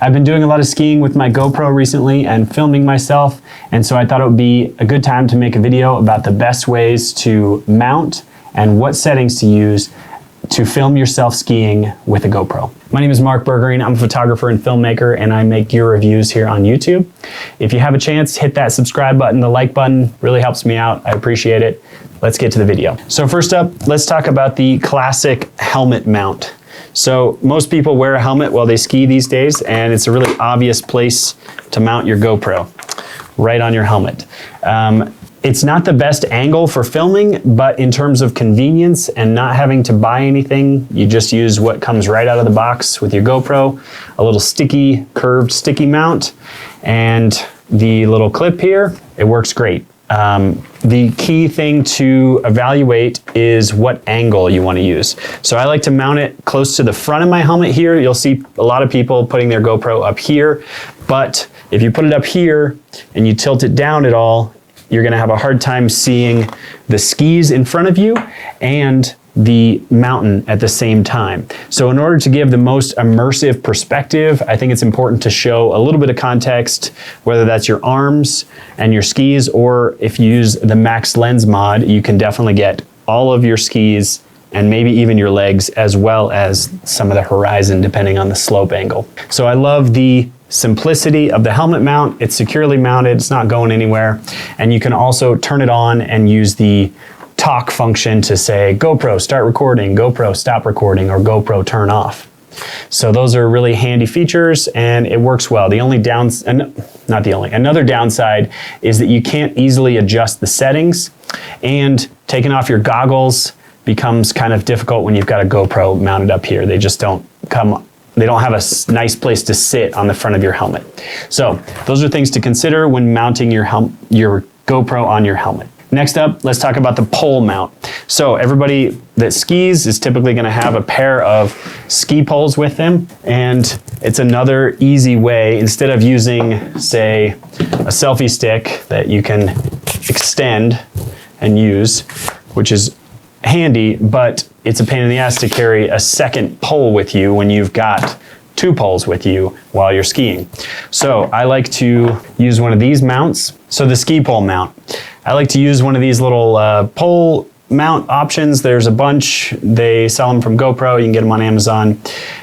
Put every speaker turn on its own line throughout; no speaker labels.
I've been doing a lot of skiing with my GoPro recently and filming myself, and so I thought it would be a good time to make a video about the best ways to mount and what settings to use to film yourself skiing with a GoPro. My name is Mark Bergering. I'm a photographer and filmmaker, and I make gear reviews here on YouTube. If you have a chance, hit that subscribe button. The like button really helps me out. I appreciate it. Let's get to the video. So first up, let's talk about the classic helmet mount. So most people wear a helmet while they ski these days, and it's a really obvious place to mount your GoPro, right on your helmet. It's not the best angle for filming, but in terms of convenience and not having to buy anything, you just use what comes right out of the box with your GoPro, a little sticky, curved sticky mount, and the little clip here. It works great. The key thing to evaluate is what angle you want to use. So I like to mount it close to the front of my helmet here. You'll see a lot of people putting their GoPro up here, but if you put it up here and you tilt it down at all, you're gonna have a hard time seeing the skis in front of you and the mountain at the same time. So in order to give the most immersive perspective, I think it's important to show a little bit of context, whether that's your arms and your skis, or if you use the max lens mod, you can definitely get all of your skis and maybe even your legs, as well as some of the horizon, depending on the slope angle. So I love the simplicity of the helmet mount. It's securely mounted, it's not going anywhere. And you can also turn it on and use the talk function to say, GoPro start recording, GoPro stop recording, or GoPro turn off. So those are really handy features, and it works well. The only another downside is that you can't easily adjust the settings, and taking off your goggles becomes kind of difficult when you've got a GoPro mounted up here. They just don't have a nice place to sit on the front of your helmet. So those are things to consider when mounting your GoPro on your helmet. Next up, let's talk about the pole mount. So everybody that skis is typically gonna have a pair of ski poles with them, and it's another easy way, instead of using, say, a selfie stick that you can extend and use, which is handy, but it's a pain in the ass to carry a second pole with you when you've got two poles with you while you're skiing. So I like to use one of these mounts. So the ski pole mount. I like to use one of these little pole mount options. There's a bunch. They sell them from GoPro. You can get them on Amazon.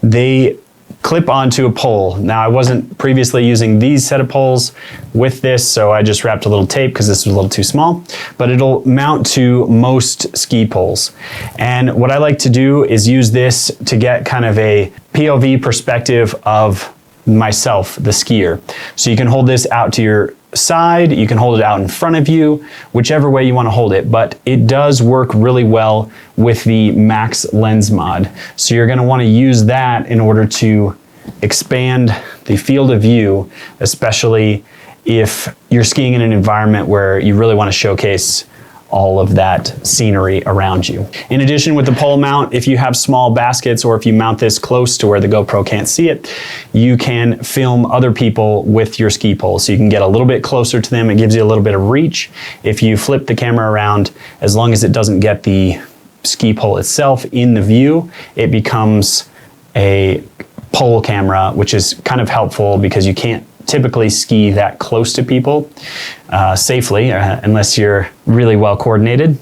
They clip onto a pole. Now I wasn't previously using these set of poles with this, so I just wrapped a little tape because this was a little too small, but it'll mount to most ski poles. And what I like to do is use this to get kind of a POV perspective of myself, the skier. So you can hold this out to your side, you can hold it out in front of you, whichever way you want to hold it, but it does work really well with the max lens mod. So you're going to want to use that in order to expand the field of view, especially if you're skiing in an environment where you really want to showcase all of that scenery around you. In addition, with the pole mount, if you have small baskets or if you mount this close to where the GoPro can't see it, you can film other people with your ski pole. So you can get a little bit closer to them. It gives you a little bit of reach. If you flip the camera around, as long as it doesn't get the ski pole itself in the view, it becomes a pole camera, which is kind of helpful because you can't typically ski that close to people safely unless you're really well coordinated.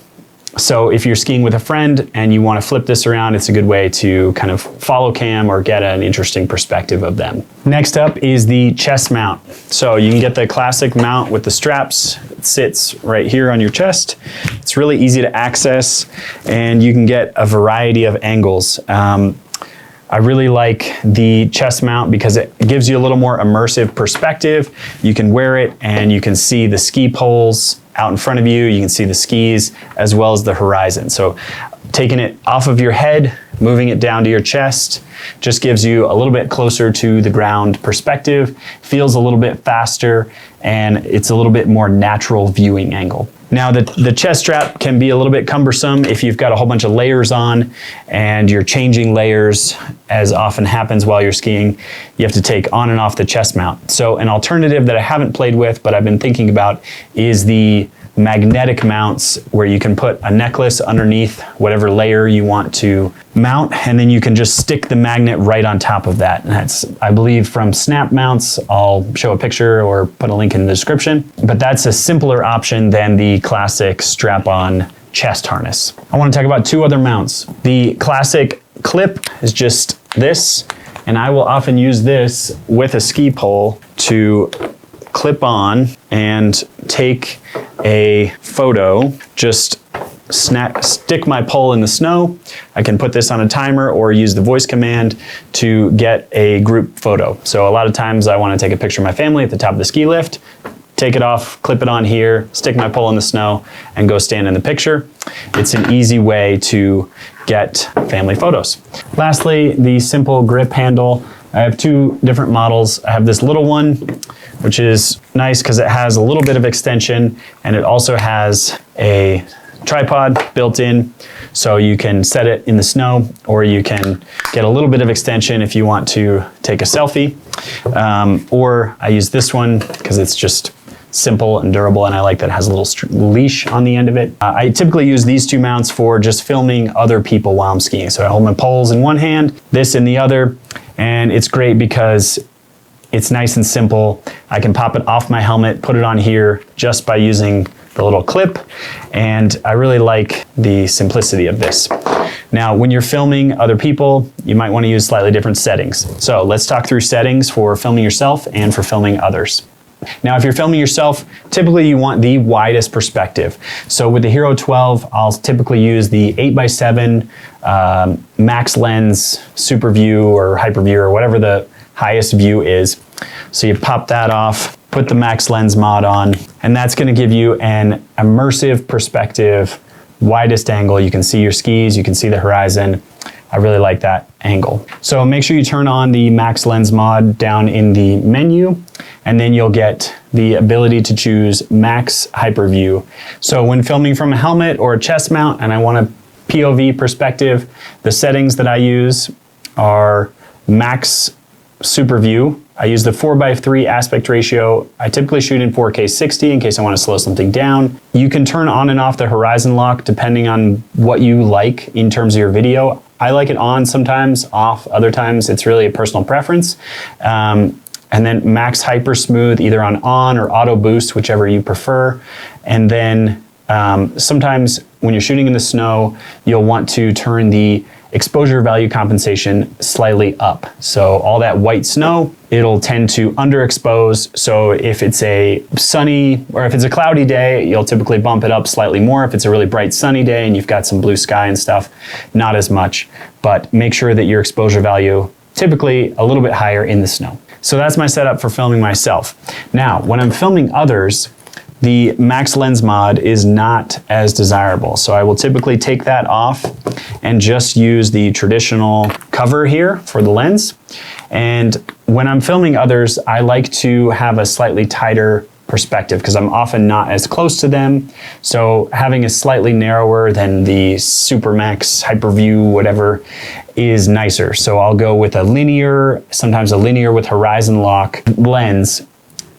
So if you're skiing with a friend and you want to flip this around, it's a good way to kind of follow cam or get an interesting perspective of them. Next up is the chest mount. So you can get the classic mount with the straps. It sits right here on your chest. It's really easy to access, and you can get a variety of angles. I really like the chest mount because it gives you a little more immersive perspective. You can wear it and you can see the ski poles out in front of you. You can see the skis as well as the horizon. So taking it off of your head, moving it down to your chest, just gives you a little bit closer to the ground perspective, feels a little bit faster, and it's a little bit more natural viewing angle. Now the chest strap can be a little bit cumbersome if you've got a whole bunch of layers on and you're changing layers, as often happens while you're skiing. You have to take on and off the chest mount. So an alternative that I haven't played with but I've been thinking about is the magnetic mounts where you can put a necklace underneath whatever layer you want to mount, and then you can just stick the magnet right on top of that. And that's, I believe, from Snap Mounts. I'll show a picture or put a link in the description, but that's a simpler option than the classic strap-on chest harness. I want to talk about two other mounts. The classic clip is just this, and I will often use this with a ski pole to clip on and take a photo. Just stick my pole in the snow. I can put this on a timer or use the voice command to get a group photo. So a lot of times I want to take a picture of my family at the top of the ski lift, take it off, clip it on here, stick my pole in the snow, and go stand in the picture. It's an easy way to get family photos. Lastly, the simple grip handle. I have two different models. I have this little one, which is nice because it has a little bit of extension, and it also has a tripod built in, so you can set it in the snow, or you can get a little bit of extension if you want to take a selfie. Or I use this one because it's just simple and durable, and I like that it has a little leash on the end of it. I typically use these two mounts for just filming other people while I'm skiing. So I hold my poles in one hand, this in the other, and it's great because it's nice and simple. I can pop it off my helmet, put it on here just by using the little clip, and I really like the simplicity of this. Now, when you're filming other people, you might want to use slightly different settings. So let's talk through settings for filming yourself and for filming others. Now, if you're filming yourself, typically you want the widest perspective. So with the Hero 12, I'll typically use the 8x7 max lens super view or hyper view or whatever the highest view is. So you pop that off, put the max lens mod on, and that's going to give you an immersive perspective, widest angle. You can see your skis, you can see the horizon. I really like that angle. So make sure you turn on the max lens mod down in the menu, and then you'll get the ability to choose max hyper view. So when filming from a helmet or a chest mount and I want a POV perspective, the settings that I use are max super view. I use the 4:3 aspect ratio. I typically shoot in 4K 60 in case I want to slow something down. You can turn on and off the horizon lock depending on what you like in terms of your video. I like it on sometimes, off other times. It's really a personal preference. And then max hyper smooth, either on or auto boost, whichever you prefer. And then sometimes when you're shooting in the snow, you'll want to turn the exposure value compensation slightly up. So all that white snow, it'll tend to underexpose. So if it's a sunny or if it's a cloudy day, you'll typically bump it up slightly more. If it's a really bright sunny day and you've got some blue sky and stuff, not as much. But make sure that your exposure value typically a little bit higher in the snow. So that's my setup for filming myself. Now, when I'm filming others, the max lens mod is not as desirable. So I will typically take that off and just use the traditional cover here for the lens. And when I'm filming others, I like to have a slightly tighter perspective because I'm often not as close to them. So having a slightly narrower than the Super Max Hyper View, whatever, is nicer. So I'll go with a linear, sometimes a linear with horizon lock lens.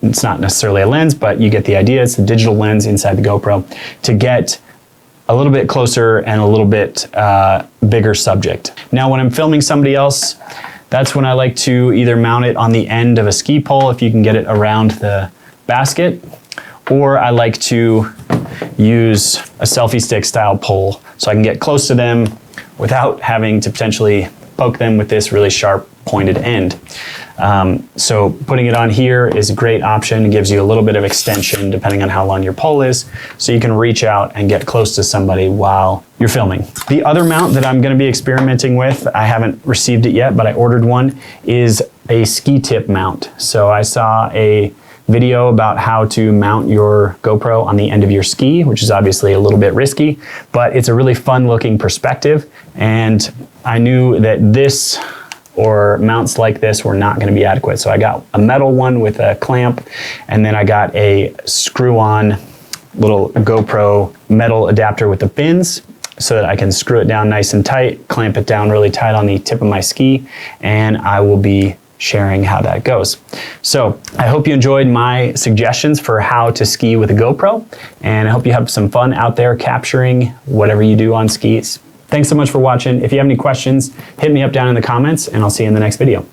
It's not necessarily a lens, but you get the idea. It's the digital lens inside the GoPro to get a little bit closer and a little bit bigger subject. Now, when I'm filming somebody else, that's when I like to either mount it on the end of a ski pole if you can get it around the basket, or I like to use a selfie stick style pole so I can get close to them without having to potentially poke them with this really sharp pointed end. So putting it on here is a great option. It gives you a little bit of extension depending on how long your pole is, so you can reach out and get close to somebody while you're filming. The other mount that I'm going to be experimenting with, I haven't received it yet, but I ordered one, is a ski tip mount. So I saw a video about how to mount your GoPro on the end of your ski, which is obviously a little bit risky, but it's a really fun looking perspective. And I knew that this or mounts like this were not going to be adequate. So I got a metal one with a clamp, and then I got a screw-on little GoPro metal adapter with the pins so that I can screw it down nice and tight, clamp it down really tight on the tip of my ski, and I will be sharing how that goes. So I hope you enjoyed my suggestions for how to ski with a GoPro, and I hope you have some fun out there capturing whatever you do on skis. Thanks so much for watching. If you have any questions, hit me up down in the comments, and I'll see you in the next video.